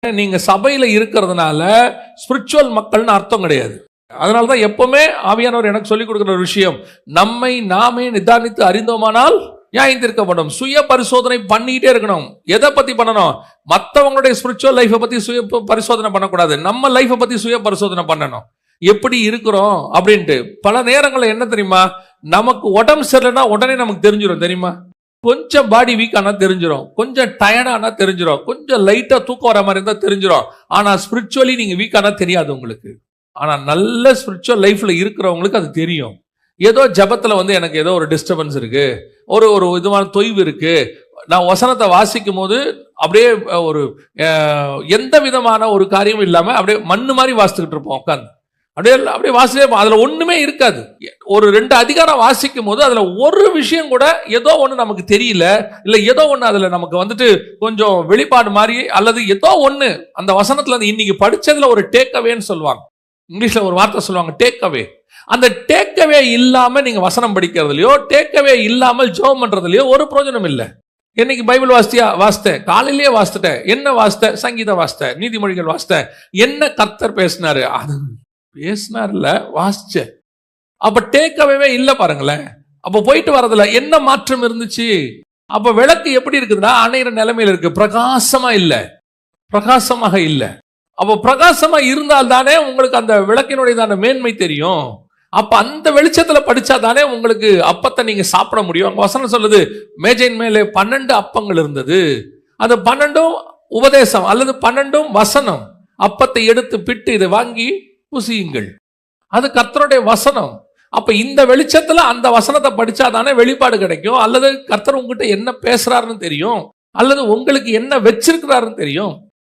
நீங்க சபையில இருக்கிறதுனால ஸ்பிரிச்சுவல் மக்கள்னு அர்த்தம் கிடையாது. அதனாலதான் எப்பவுமே ஆவியானவர் எனக்கு சொல்லிக் கொடுக்கிற ஒரு விஷயம், நம்மை நாமே நிதானித்து அறிந்தோமானால் நியாயந்தீர்க்கப்படும். சுய பரிசோதனை பண்ணிக்கிட்டே இருக்கணும். எதை பத்தி பண்ணணும்? மற்றவங்களுடைய ஸ்பிரிச்சுவல் லைஃபை பத்தி சுய பரிசோதனை பண்ணக்கூடாது. நம்ம லைஃபை பத்தி சுய பரிசோதனை பண்ணணும். எப்படி இருக்கிறோம் அப்படின்ட்டு. பல நேரங்களில் என்ன தெரியுமா, நமக்கு உடம்பு சரியில்லைன்னா உடனே நமக்கு தெரிஞ்சிடும் தெரியுமா. கொஞ்சம் பாடி வீக் ஆனா தெரிஞ்சிடும், கொஞ்சம் டயர்ட் ஆனா தெரிஞ்சிடும், கொஞ்சம் லைட்டா தூக்கம் வர மாதிரி இருந்தா தெரிஞ்சிடும். ஆனா ஸ்பிரிச்சுவலி நீங்க வீக் ஆனா தெரியாது உங்களுக்கு. ஆனா நல்ல ஸ்பிரிச்சுவல் லைஃப்ல இருக்கிறவங்களுக்கு அது தெரியும். ஏதோ ஜபத்துல எனக்கு ஏதோ ஒரு டிஸ்டர்பன்ஸ் இருக்கு, ஒரு விதமான தொய்வு இருக்கு. நான் வசனத்தை வாசிக்கும் போது அப்படியே ஒரு எந்த விதமான ஒரு காரியமும் இல்லாம அப்படியே மண்ணு மாதிரி வாசிச்சுக்கிட்டு இருப்போம் உட்காந்து. அப்படியே வாசிச்சே அதுல ஒண்ணுமே இருக்காது. ஒரு 2 அதிகாரம் வாசிக்கும் போது அதுல ஒரு விஷயம் கூட ஏதோ ஒண்ணு நமக்கு தெரியல, இல்ல ஏதோ ஒண்ணு அதுல நமக்கு கொஞ்சம் வெளிப்பாடு மாதிரி, அல்லது ஏதோ ஒண்ணு அந்த வசனத்துல இன்னைக்கு படிச்சதுல ஒரு டேக் அவேன்னு சொல்லுவாங்க. இங்கிலீஷ்ல ஒரு வார்த்தை சொல்லுவாங்க, டேக் அவே. அந்த டேக் அவே இல்லாம நீங்க வசனம் படிக்கிறதுலயோ, டேக் அவே இல்லாமல் ஜெபம் பண்றதுலயோ ஒரு பிரயோஜனம் இல்லை. என்னைக்கு பைபிள் வாசித்தேன், காலையிலேயே வாசித்தேன். என்ன வாசித்த? சங்கீதம் வாசித்தேன், நீதிமொழிகள் வாசித்தேன். என்ன கர்த்தர் பேசினாரு? அது பேசினார்ல, வாசிச்ச. அப்ப டேக் அவே இல்ல பாருங்களேன். அப்ப போயிட்டு வரதுல என்ன மாற்றம் இருந்துச்சு? அப்ப விளக்கு எப்படி இருக்குதுன்னா அணையிற நிலைமையில இருக்கு, பிரகாசமா இல்ல, பிரகாசமாக இல்ல. அப்ப பிரகாசமா இருந்தால் தானே உங்களுக்கு அந்த விளக்கினுடைய மேன்மை தெரியும். அப்ப அந்த வெளிச்சத்துல படிச்சா தானே உங்களுக்கு அப்பத்தை நீங்க சாப்பிட முடியும். அங்க வசனம் சொல்லுது, மேஜையின் மேலே 12 அப்பங்கள் இருந்தது. அது 12 உபதேசம் அல்லது 12 வசனம். அப்பத்தை எடுத்து பிட்டு இதை வாங்கி புசியுங்கள். அது கர்த்தருடைய வசனம். அப்ப இந்த வெளிச்சத்துல அந்த வசனத்தை படிச்சா தானே வெளிப்பாடு கிடைக்கும், அல்லது கர்த்தர் உங்ககிட்ட என்ன பேசுறாருன்னு தெரியும், அல்லது உங்களுக்கு என்ன வச்சிருக்கிறாருன்னு தெரியும்.